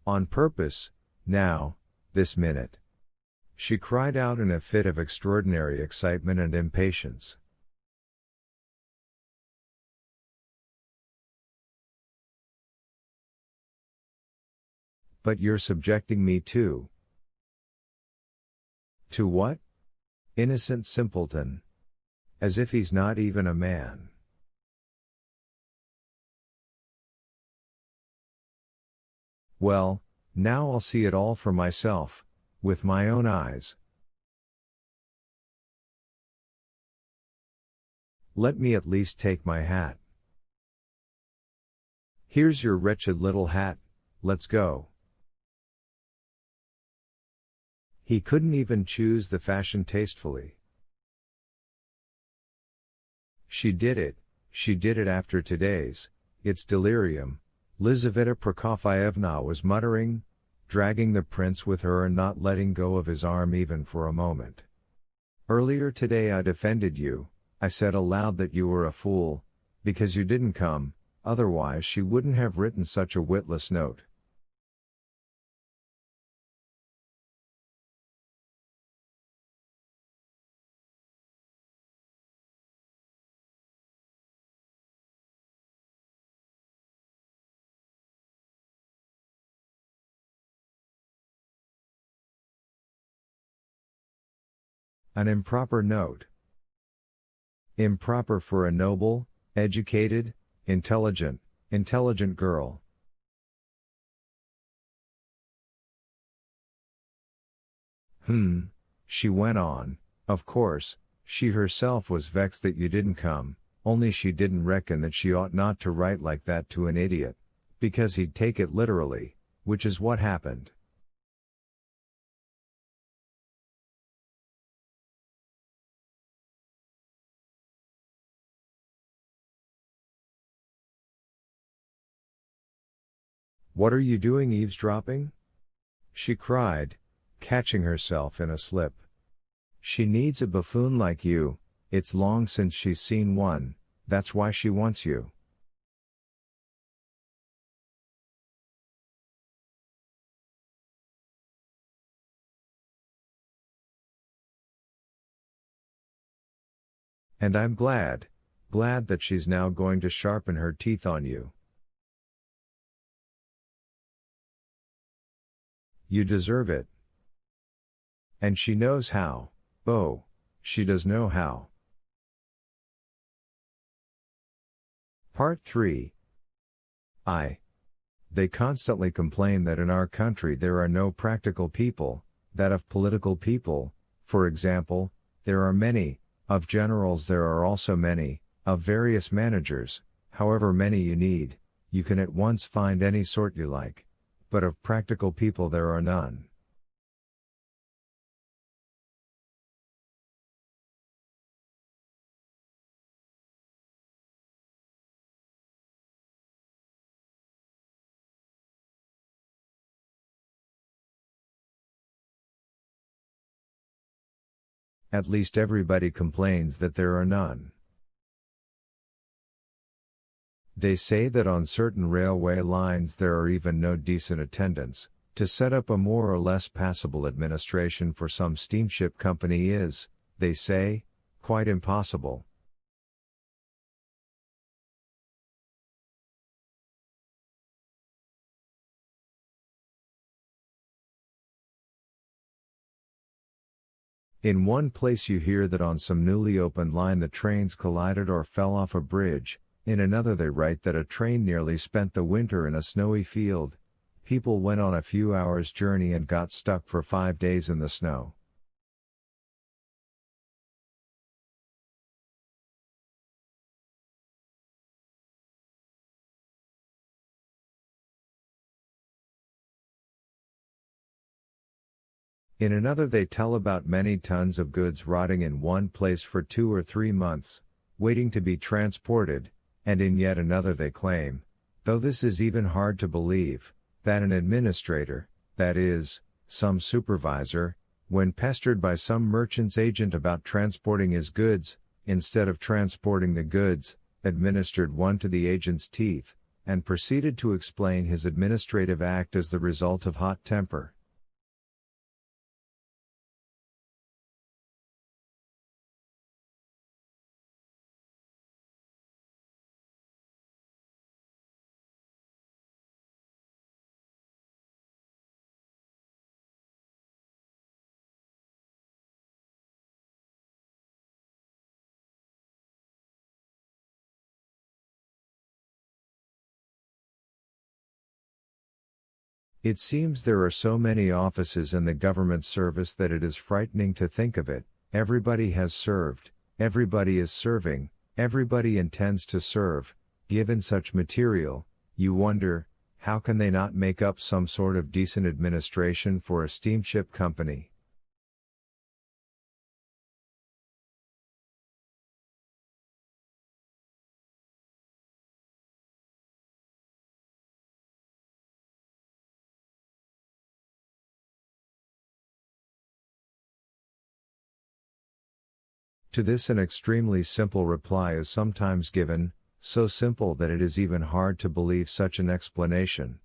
On purpose, now, this minute. She cried out in a fit of extraordinary excitement and impatience. But you're subjecting me to. To what? Innocent simpleton. As if he's not even a man. Well, now I'll see it all for myself, with my own eyes. Let me at least take my hat. Here's your wretched little hat, let's go. He couldn't even choose the fashion tastefully. She did it after today's, it's delirium, Lizaveta Prokofyevna was muttering, dragging the prince with her and not letting go of his arm even for a moment. Earlier today I defended you, I said aloud that you were a fool, because you didn't come, otherwise she wouldn't have written such a witless note. An improper note. Improper for a noble, educated, intelligent girl. She went on, of course, she herself was vexed that you didn't come, only she didn't reckon that she ought not to write like that to an idiot, because he'd take it literally, which is what happened. What are you doing eavesdropping? She cried, catching herself in a slip. She needs a buffoon like you, it's long since she's seen one, that's why she wants you. And I'm glad that she's now going to sharpen her teeth on you. You deserve it. And she knows how, oh, she does know how. Part 3. They constantly complain that in our country there are no practical people, that of political people, for example, there are many, of generals there are also many, of various managers, however many you need, you can at once find any sort you like. But of practical people there are none. At least everybody complains that there are none. They say that on certain railway lines there are even no decent attendants. To set up a more or less passable administration for some steamship company is, they say, quite impossible. In one place you hear that on some newly opened line the trains collided or fell off a bridge. In another they write that a train nearly spent the winter in a snowy field. People went on a few hours' journey and got stuck for 5 days in the snow. In another they tell about many tons of goods rotting in one place for 2 or 3 months, waiting to be transported, and in yet another they claim, though this is even hard to believe, that an administrator, that is, some supervisor, when pestered by some merchant's agent about transporting his goods, instead of transporting the goods, administered one to the agent's teeth, and proceeded to explain his administrative act as the result of hot temper. It seems there are so many offices in the government service that it is frightening to think of it. Everybody has served, everybody is serving, everybody intends to serve. Given such material, you wonder, how can they not make up some sort of decent administration for a steamship company? To this an extremely simple reply is sometimes given, so simple that it is even hard to believe such an explanation.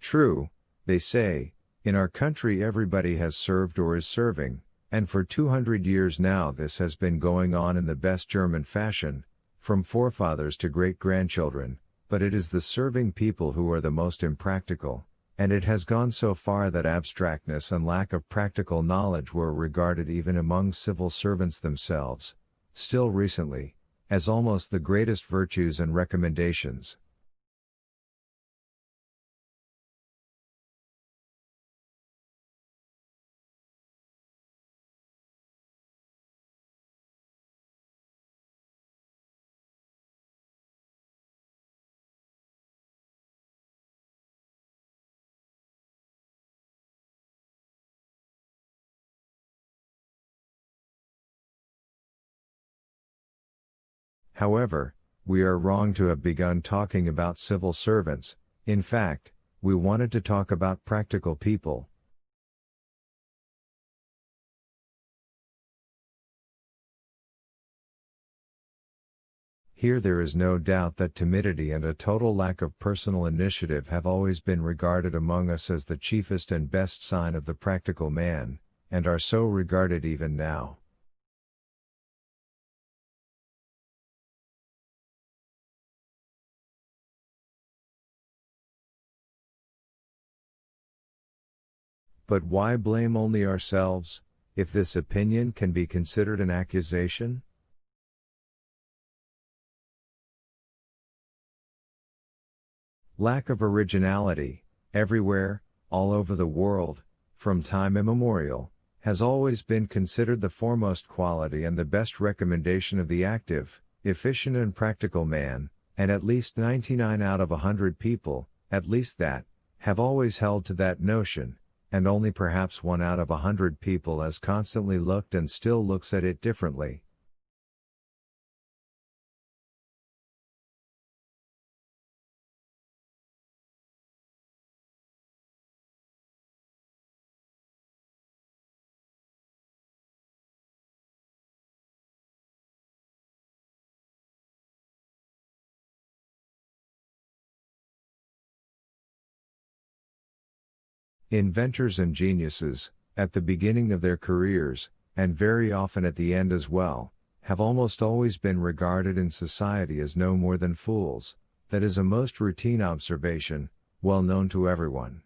True, they say, in our country everybody has served or is serving, and for 200 years now this has been going on in the best German fashion, from forefathers to great-grandchildren, but it is the serving people who are the most impractical. And it has gone so far that abstractness and lack of practical knowledge were regarded even among civil servants themselves, still recently, as almost the greatest virtues and recommendations. However, we are wrong to have begun talking about civil servants. In fact, we wanted to talk about practical people. Here there is no doubt that timidity and a total lack of personal initiative have always been regarded among us as the chiefest and best sign of the practical man, and are so regarded even now. But why blame only ourselves, if this opinion can be considered an accusation? Lack of originality, everywhere, all over the world, from time immemorial, has always been considered the foremost quality and the best recommendation of the active, efficient and practical man, and at least 99 out of 100 people, at least that, have always held to that notion, and only perhaps 1 out of 100 people has constantly looked and still looks at it differently. Inventors and geniuses, at the beginning of their careers, and very often at the end as well, have almost always been regarded in society as no more than fools. That is a most routine observation, well known to everyone.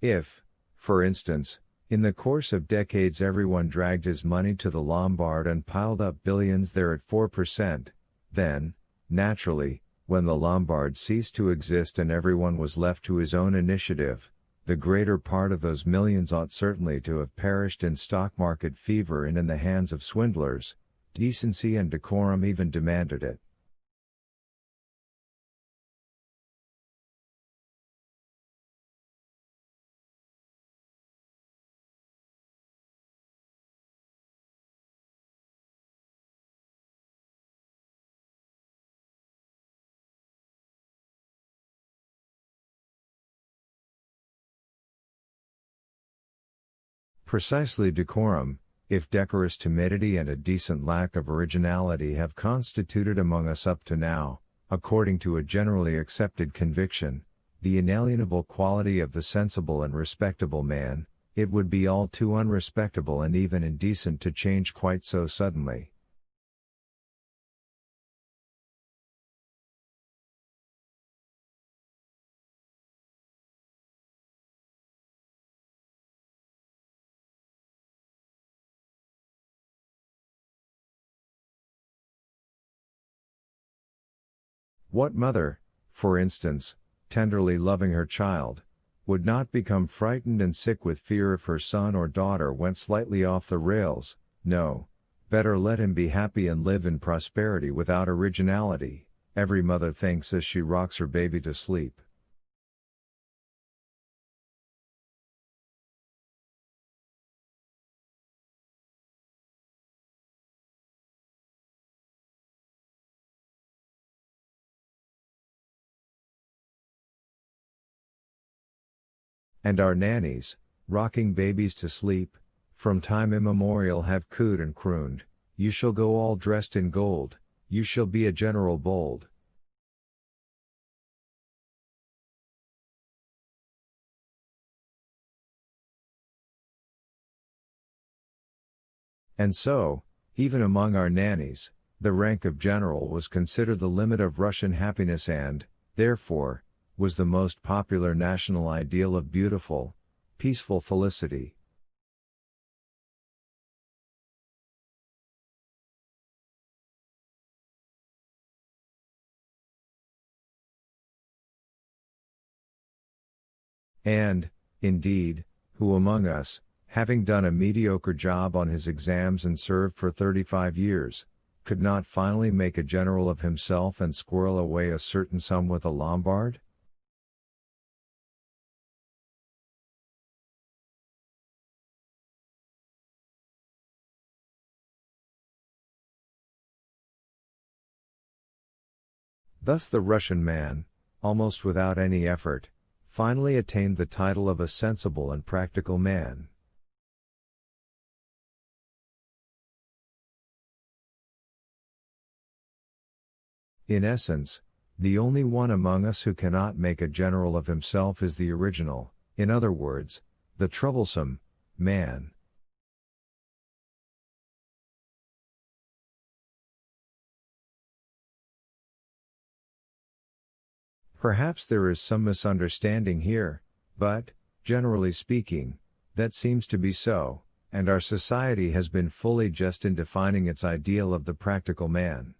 If, for instance, in the course of decades everyone dragged his money to the Lombard and piled up billions there at 4%, then, naturally, when the Lombard ceased to exist and everyone was left to his own initiative, the greater part of those millions ought certainly to have perished in stock market fever and in the hands of swindlers. Decency and decorum even demanded it. Precisely decorum, if decorous timidity and a decent lack of originality have constituted among us up to now, according to a generally accepted conviction, the inalienable quality of the sensible and respectable man, it would be all too unrespectable and even indecent to change quite so suddenly. What mother, for instance, tenderly loving her child, would not become frightened and sick with fear if her son or daughter went slightly off the rails? No, better let him be happy and live in prosperity without originality, every mother thinks as she rocks her baby to sleep. And our nannies, rocking babies to sleep, from time immemorial have cooed and crooned, "You shall go all dressed in gold, you shall be a general bold." And so, even among our nannies, the rank of general was considered the limit of Russian happiness and, therefore, was the most popular national ideal of beautiful, peaceful felicity. And, indeed, who among us, having done a mediocre job on his exams and served for 35 years, could not finally make a general of himself and squirrel away a certain sum with a Lombard? Thus the Russian man, almost without any effort, finally attained the title of a sensible and practical man. In essence, the only one among us who cannot make a general of himself is the original, in other words, the troublesome, man. Perhaps there is some misunderstanding here, but, generally speaking, that seems to be so, and our society has been fully just in defining its ideal of the practical man.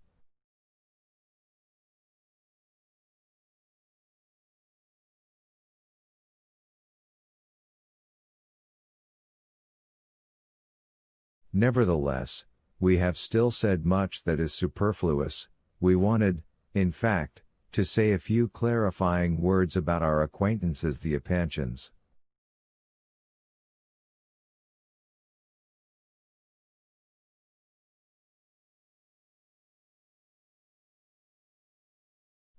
Nevertheless, we have still said much that is superfluous. We wanted, in fact, to say a few clarifying words about our acquaintances the Epanchins.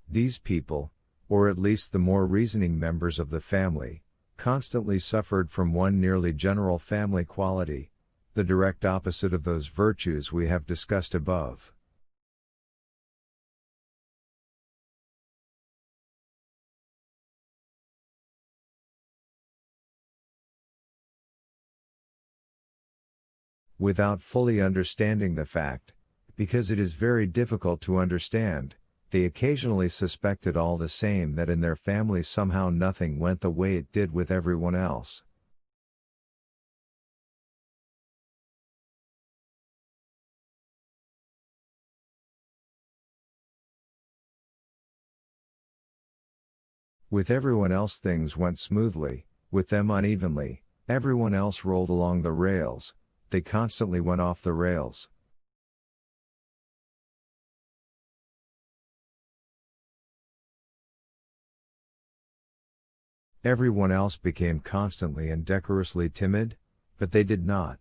These people, or at least the more reasoning members of the family, constantly suffered from one nearly general family quality, the direct opposite of those virtues we have discussed above. Without fully understanding the fact, because it is very difficult to understand, they occasionally suspected all the same that in their family somehow nothing went the way it did with everyone else. With everyone else things went smoothly, with them unevenly, everyone else rolled along the rails, they constantly went off the rails. Everyone else became constantly and decorously timid, but they did not.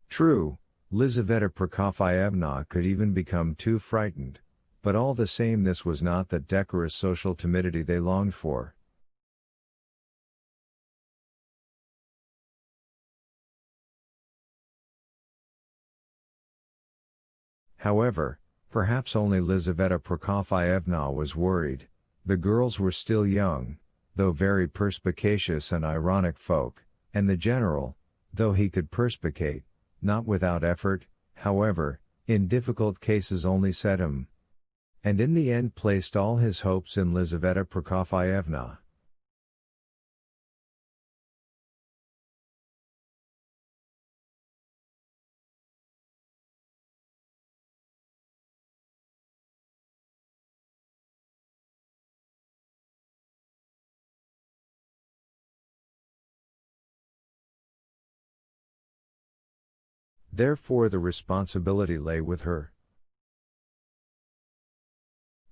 True, Lizaveta Prokofyevna could even become too frightened, but all the same this was not that decorous social timidity they longed for. However, perhaps only Lizaveta Prokofyevna was worried. The girls were still young, though very perspicacious and ironic folk, and the general, though he could perspicate, not without effort, however, in difficult cases only said and in the end placed all his hopes in Lizaveta Prokofyevna. Therefore the responsibility lay with her.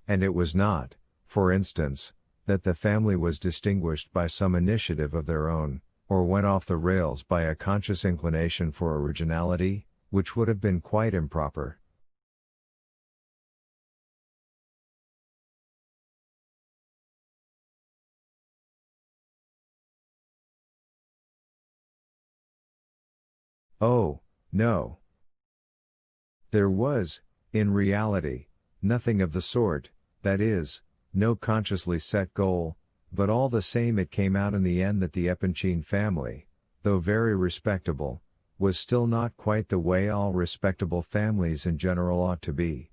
And it was not, for instance, that the family was distinguished by some initiative of their own, or went off the rails by a conscious inclination for originality, which would have been quite improper. Oh, no. There was, in reality, nothing of the sort, that is, no consciously set goal, but all the same it came out in the end that the Epanchin family, though very respectable, was still not quite the way all respectable families in general ought to be.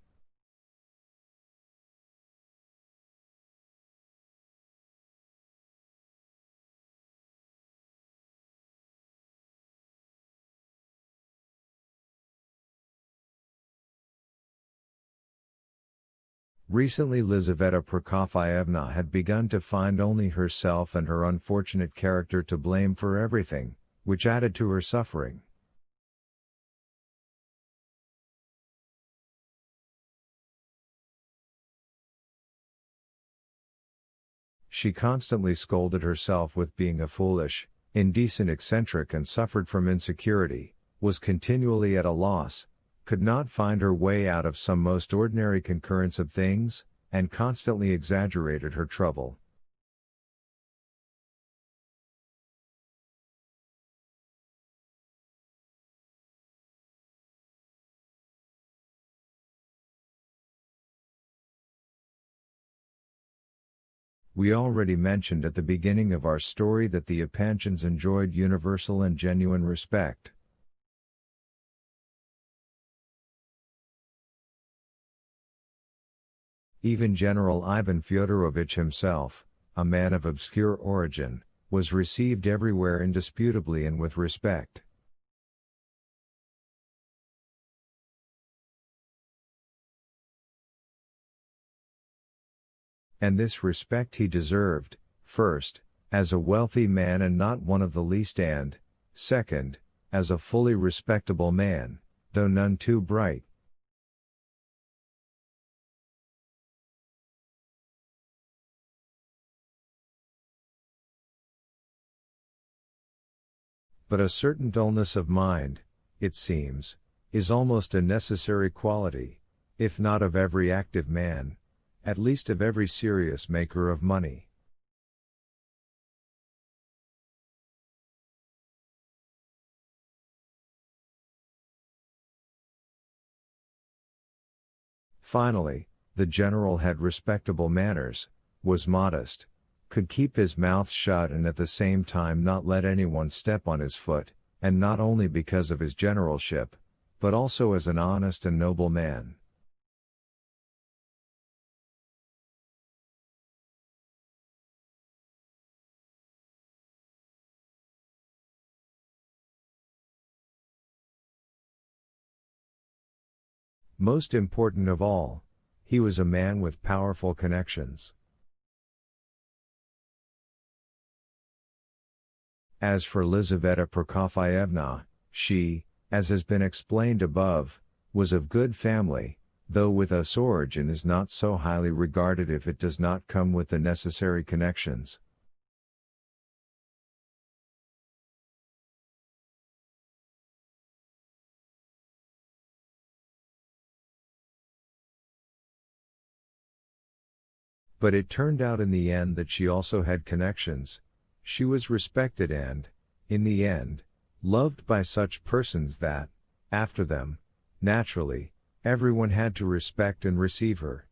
Recently Lizaveta Prokofyevna had begun to find only herself and her unfortunate character to blame for everything, which added to her suffering. She constantly scolded herself with being a foolish, indecent eccentric and suffered from insecurity, was continually at a loss, could not find her way out of some most ordinary concurrence of things, and constantly exaggerated her trouble. We already mentioned at the beginning of our story that the Epanchins enjoyed universal and genuine respect. Even General Ivan Fyodorovich himself, a man of obscure origin, was received everywhere indisputably and with respect. And this respect he deserved, first, as a wealthy man and not one of the least, and, second, as a fully respectable man, though none too bright. But a certain dullness of mind, it seems, is almost a necessary quality, if not of every active man, at least of every serious maker of money. Finally, the general had respectable manners, was modest, could keep his mouth shut and at the same time not let anyone step on his foot, and not only because of his generalship, but also as an honest and noble man. Most important of all, he was a man with powerful connections. As for Lizaveta Prokofyevna, she, as has been explained above, was of good family, though with us origin is not so highly regarded if it does not come with the necessary connections. But it turned out in the end that she also had connections. She was respected and, in the end, loved by such persons that, after them, naturally, Everyone had to respect and receive her.